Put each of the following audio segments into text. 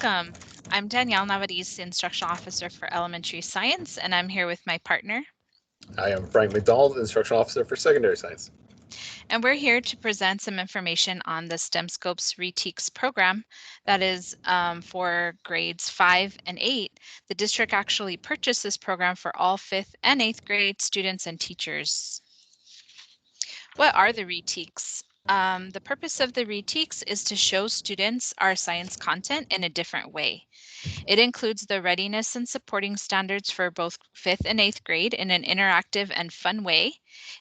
Welcome. I'm Danielle Navadis, Instructional Officer for Elementary Science, and I'm here with my partner. I am Frank McDonald, Instructional Officer for Secondary Science. And we're here to present some information on the STEM Scopes ReTEKS program that is for grades 5 and 8. The district actually purchased this program for all 5th and 8th grade students and teachers. What are the ReTEKS? The purpose of the ReTEKS is to show students our science content in a different way. It includes the readiness and supporting standards for both 5th and 8th grade in an interactive and fun way.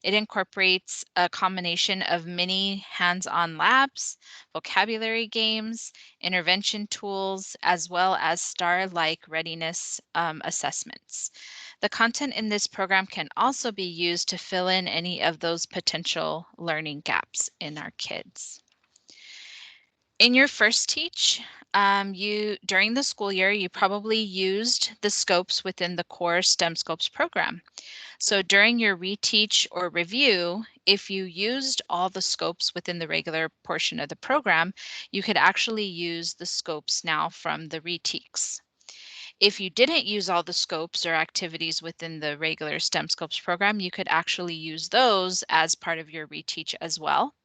It incorporates a combination of mini hands-on labs, vocabulary games, intervention tools, as well as STAR-like readiness assessments. The content in this program can also be used to fill in any of those potential learning gaps in our kids. In your first teach, during the school year, you probably used the scopes within the core STEM Scopes program. So during your reteach or review, if you used all the scopes within the regular portion of the program, you could actually use the scopes now from the ReTEKS. If you didn't use all the scopes or activities within the regular STEM Scopes program, you could actually use those as part of your reteach as well.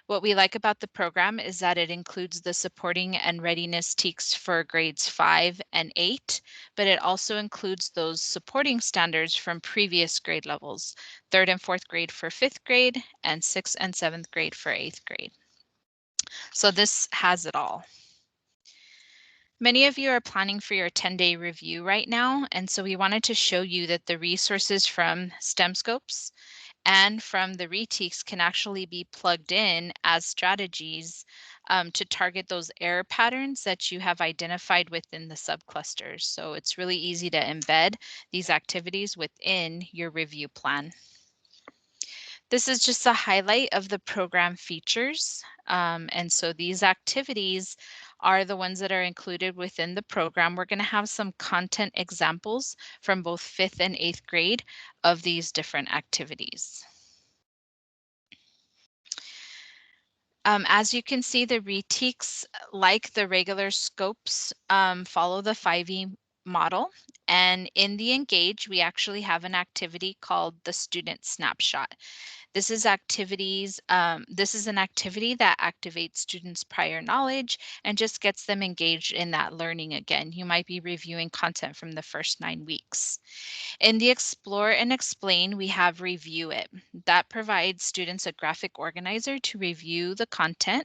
What we like about the program is that it includes the supporting and readiness TEKS for grades 5 and 8, but it also includes those supporting standards from previous grade levels, 3rd and 4th grade for 5th grade and 6th and 7th grade for 8th grade. So this has it all. Many of you are planning for your 10-day review right now, and so we wanted to show you that the resources from STEM Scopes and from the ReTEKS can actually be plugged in as strategies to target those error patterns that you have identified within the subclusters. So it's really easy to embed these activities within your review plan. This is just a highlight of the program features. And so these activities are the ones that are included within the program. We're going to have some content examples from both 5th and 8th grade of these different activities. As you can see, the ReTEKS, like the regular scopes, follow the 5E model. And in the Engage, we actually have an activity called the Student Snapshot. This is an activity that activates students' prior knowledge and just gets them engaged in that learning again. You might be reviewing content from the first 9 weeks. In the Explore and Explain, we have Review It. That provides students a graphic organizer to review the content,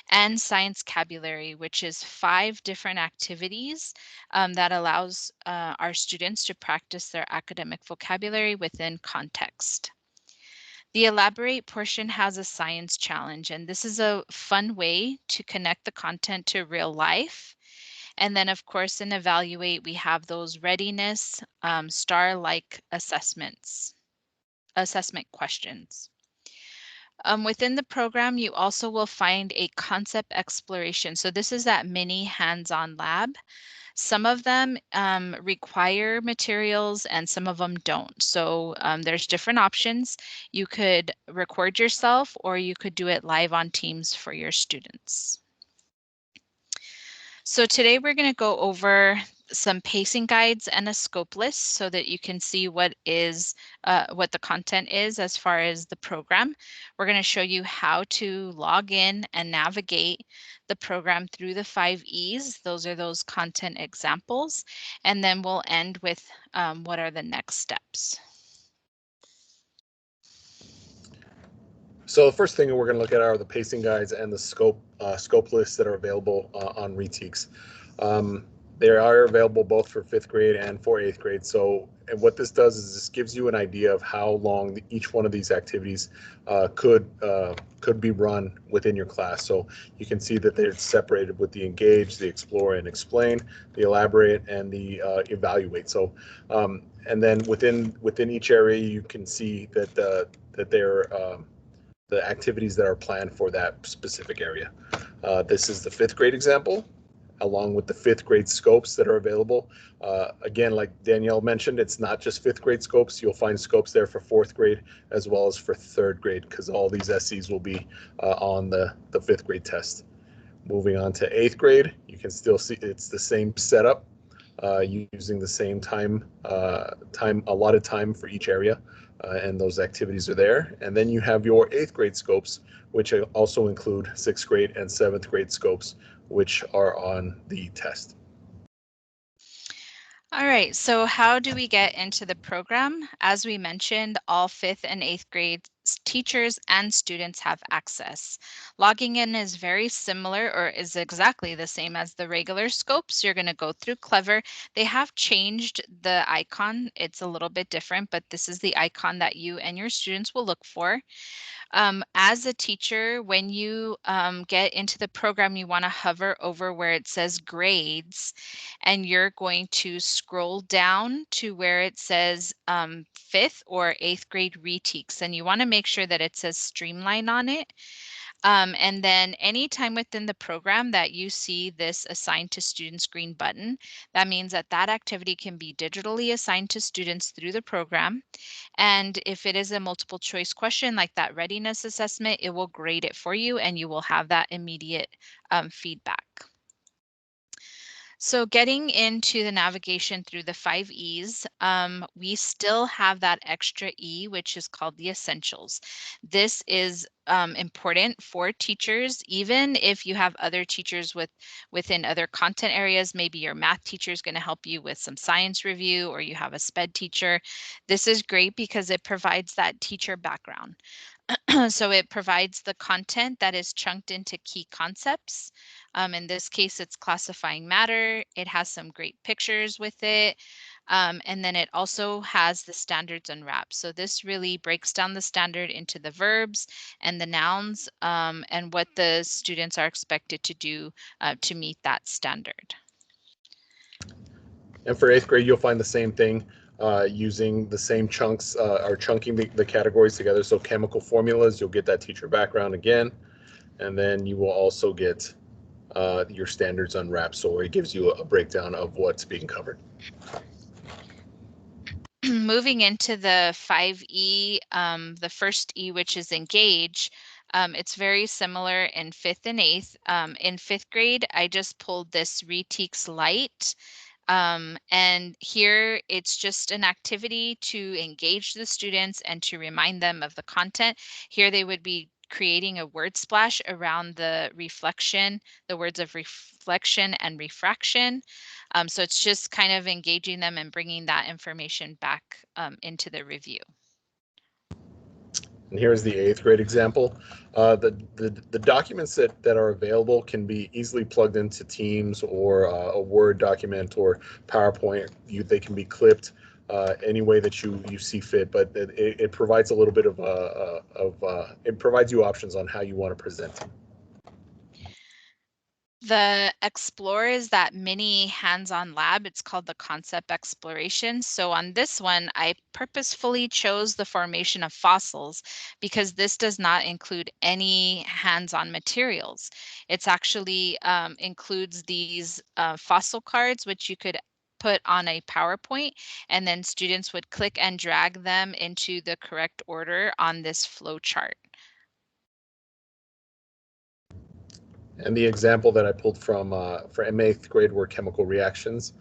and Science Vocabulary, which is 5 different activities that allows our students to practice their academic vocabulary within context. The Elaborate portion has a science challenge, and this is a fun way to connect the content to real life. And then, of course, in Evaluate, we have those readiness, STAR-like assessment questions. Within the program, you also will find a concept exploration. So this is that mini hands-on lab. Some of them require materials and some of them don't. So there's different options. You could record yourself or you could do it live on Teams for your students. So today we're going to go over some pacing guides and a scope list so that you can see what the content is as far as the program. We're going to show you how to log in and navigate the program through the 5 E's. Those are those content examples. And then we'll end with what are the next steps. So the first thing we're going to look at are the pacing guides and the scope lists that are available on ReTEKS. They are available both for 5th grade and for 8th grade. So, and what this does is this gives you an idea of how long each one of these activities could be run within your class. So you can see that they're separated with the Engage, the Explore and Explain, the Elaborate, and the Evaluate. So, and then within each area, you can see that they're the activities that are planned for that specific area. This is the 5th grade example, along with the 5th grade scopes that are available. Again, like Danielle mentioned, it's not just 5th grade scopes. You'll find scopes there for 4th grade as well as for 3rd grade, because all these SEs will be on the 5th grade test. Moving on to 8th grade, you can still see it's the same setup, using the same allotted time for each area, and those activities are there. And then you have your 8th grade scopes, which also include 6th grade and 7th grade scopes, which are on the test. All right, so how do we get into the program? As we mentioned, all 5th and 8th grade teachers and students have access. Logging in is very similar, or is exactly the same as the regular scopes. You're going to go through Clever. They have changed the icon. It's a little bit different, but this is the icon that you and your students will look for. As a teacher, when you get into the program, you want to hover over where it says grades, and you're going to scroll down to where it says 5th or 8th grade ReTEKS, and you want to make sure that it says Streamline on it. And then anytime within the program that you see this assigned to students green button, that means that that activity can be digitally assigned to students through the program. And if it is a multiple choice question like that readiness assessment, it will grade it for you and you will have that immediate feedback. So getting into the navigation through the 5 E's, we still have that extra E, which is called the essentials. This is important for teachers, even if you have other teachers within other content areas. Maybe your math teacher is going to help you with some science review, or you have a SPED teacher. This is great because it provides that teacher background. So it provides the content that is chunked into key concepts. In this case, it's classifying matter. It has some great pictures with it. And then it also has the standards unwrapped. So this really breaks down the standard into the verbs and the nouns, and what the students are expected to do to meet that standard. And for 8th grade, you'll find the same thing, using the same chunks, or chunking the categories together. So chemical formulas, you'll get that teacher background again. And then you will also get your standards unwrapped. So it gives you a breakdown of what's being covered. Moving into the 5E, the first E, which is engage, it's very similar in 5th and 8th. In 5th grade, I just pulled this ReTEKS Lite. And here it's just an activity to engage the students and to remind them of the content. Here they would be creating a word splash around the reflection, the words of reflection and refraction. So it's just kind of engaging them and bringing that information back into the review. And here's the 8th grade example. The documents that are available can be easily plugged into Teams or a Word document or PowerPoint. They can be clipped any way that you see fit, but it provides a little bit of it provides you options on how you want to present them. The Explore is that mini hands-on lab. It's called the Concept Exploration. So on this one, I purposefully chose the formation of fossils because this does not include any hands-on materials. It's actually includes these fossil cards, which you could put on a PowerPoint, and then students would click and drag them into the correct order on this flow chart. And the example that I pulled from for 8th grade were chemical reactions.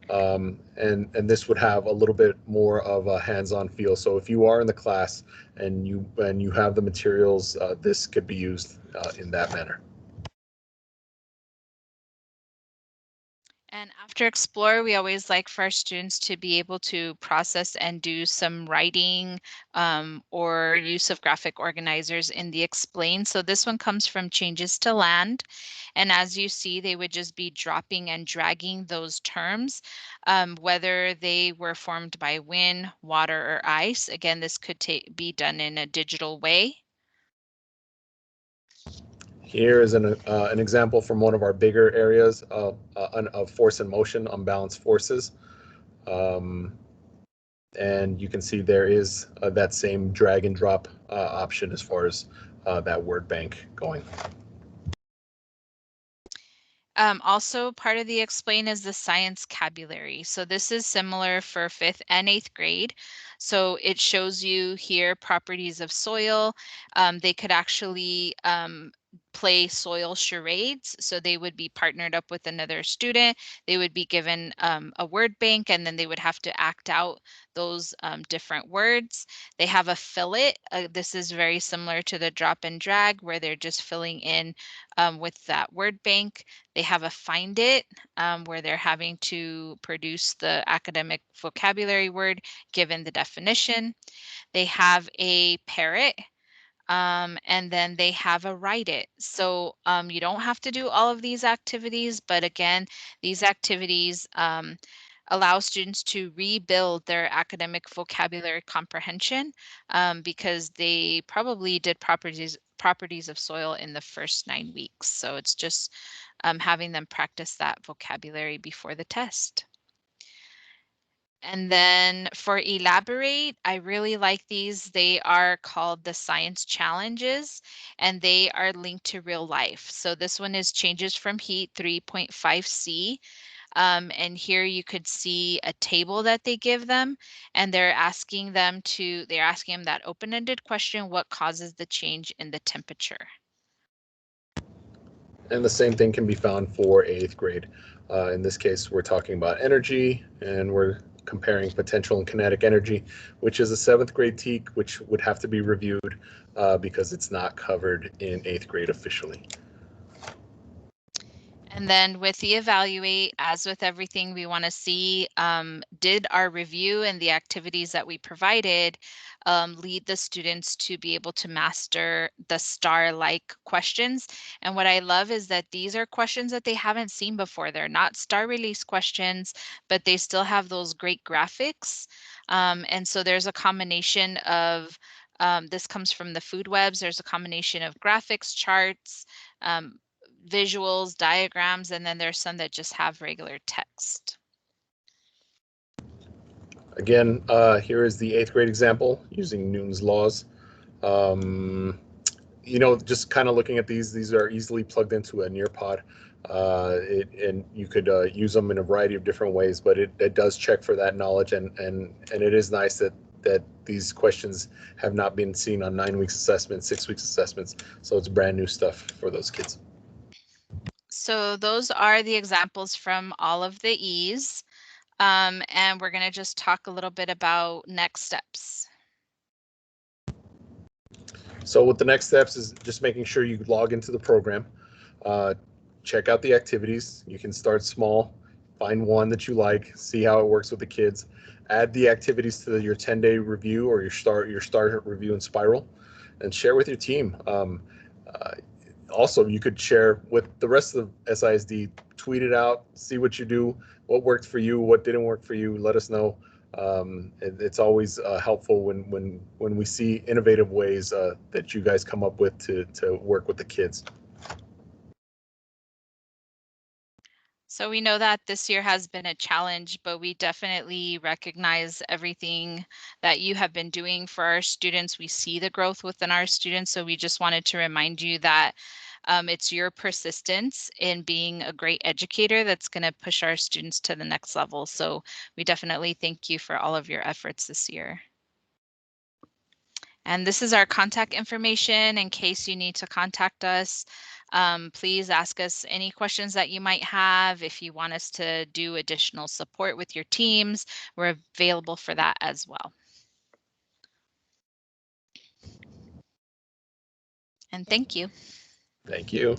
And this would have a little bit more of a hands-on feel. So if you are in the class and you have the materials, this could be used in that manner. And after Explore, we always like for our students to be able to process and do some writing or use of graphic organizers in the Explain. So this one comes from Changes to Land. And as you see, they would just be dropping and dragging those terms, whether they were formed by wind, water, or ice. Again, this could be done in a digital way. Here is an example from one of our bigger areas of force and motion, unbalanced forces. And you can see there is that same drag and drop option as far as that word bank going. Also, part of the Explain is the science vocabulary. So this is similar for 5th and 8th grade. So it shows you here properties of soil. They could actually play soil charades. So they would be partnered up with another student. They would be given a word bank, and then they would have to act out those different words. They have a fill it. This is very similar to the drop and drag, where they're just filling in with that word bank. They have a find it, where they're having to produce the academic vocabulary word given the definition. They have a parrot, and then they have a write it. So you don't have to do all of these activities, but again, these activities allow students to rebuild their academic vocabulary comprehension, because they probably did properties of soil in the first 9 weeks. So it's just having them practice that vocabulary before the test. And then for elaborate, I really like these. They are called the science challenges, and they are linked to real life. So this one is changes from heat 3.5C. And here you could see a table that they give them, and they're asking them that open-ended question: what causes the change in the temperature? And the same thing can be found for 8th grade. In this case, we're talking about energy, and we're comparing potential and kinetic energy, which is a 7th grade TEK, which would have to be reviewed because it's not covered in 8th grade officially. And then with the evaluate, as with everything, we want to see, did our review and the activities that we provided lead the students to be able to master the star-like questions? And what I love is that these are questions that they haven't seen before. They're not star release questions, but they still have those great graphics. And so there's a combination of, this comes from the food webs, there's a combination of graphics, charts, visuals, diagrams, and then there's some that just have regular text. Again, here is the 8th grade example using Newton's laws. Just kind of looking at these are easily plugged into a Nearpod, and you could use them in a variety of different ways, but it does check for that knowledge, and it is nice that these questions have not been seen on 9 weeks assessments, 6 weeks assessments, so it's brand new stuff for those kids. So those are the examples from all of the E's, and we're going to just talk a little bit about next steps. So with the next steps is just making sure you log into the program, check out the activities. You can start small, find one that you like, see how it works with the kids, add the activities to your 10-day review or your start review and spiral, and share with your team. Also, you could share with the rest of the SISD, tweet it out, see what you do, what worked for you, what didn't work for you, let us know. It's always helpful when we see innovative ways that you guys come up with to work with the kids. So we know that this year has been a challenge, but we definitely recognize everything that you have been doing for our students. We see the growth within our students. So we just wanted to remind you that it's your persistence in being a great educator that's going to push our students to the next level. So we definitely thank you for all of your efforts this year. And this is our contact information in case you need to contact us. Please ask us any questions that you might have. If you want us to do additional support with your teams, we're available for that as well. And thank you. Thank you.